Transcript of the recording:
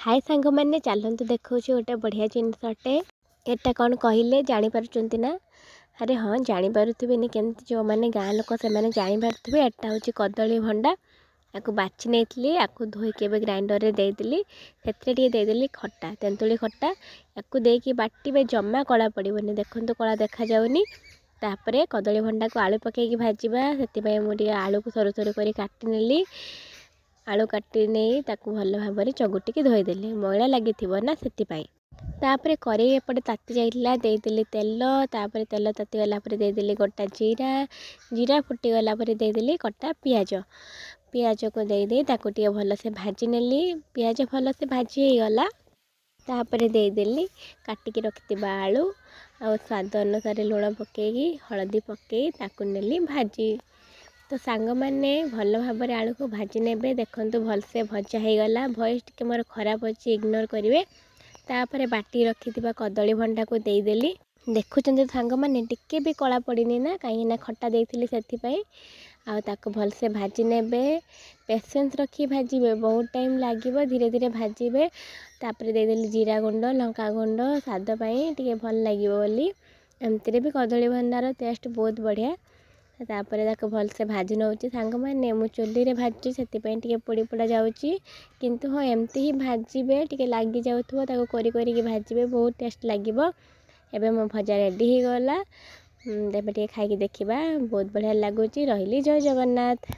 हाय सांग मैंने चलतु देखा गोटे बढ़िया जिनसटे एटा कौन कहले जापारे ना। अरे हाँ जापारे केमती जो मैंने गाँ लोक से जापारे एटा हूँ कदली भंडा। या बाछि नहीं या धोईकी ग्राइंडर में देदेली से खट्टा तेंतुली खट्टा या देकी बाटे जमा कला पड़ोनी देखो कला देखा जाऊनी। तापर कदली भंडा को आलू पकईकी भाजवा से मुझे आलू को सरू सरू कर काटी नेली। आलू काटी नहीं भल भाव चगुटिकी धोईदेली मैला लगी ना से तापर कड़े एपटे ताती जाइला देदेली तेल तापर तेल ताती गला देदेली गोटा जीरा जीरा फुटीगला देदेली कटा पियाज पियाज को दे ताकू भल से भाजी नेली पियाज भल से भाजी गला तापर देदेली काटिकी रखिथिबा आलू आ स्वाद अनुसार लुण पकईकी हलदी पकई ताकू नेली भाजी। तो सांग मैंने भल भाव आलू को भाजी ने देखु भल से भजा हो गला भॉइस टिके मोर खराब अच्छी इग्नोर करेंगे। तापर बाटी रखि कदली भंडा को देदेली देखुं सांग मैंने टिके भी कला पड़नी ना कहीं खट्टा देती से आको भल से भाजी ने पेसेंस रखी भाजबे बहुत टाइम लगे धीरे धीरे भाजबे। तापर देदेली जीरा गुंड लंका गुंड स्वाद टे भल लगे बोली एमती भी कदली भंडार टेस्ट बहुत बढ़िया। तापर भल से भाजी नौ सांग मैंने मु चुली रे भाजी से पोड़ी पोड़ा जाऊँगी किंतु हाँ एमती ही भाजबे टे लगी जाऊँ करी भाजबे बहुत टेस्ट लगे। एबे मो भजा रेडी हो गला तेबे टे खाई देखिबा बहुत बढ़िया लगुच रही। जय जगन्नाथ।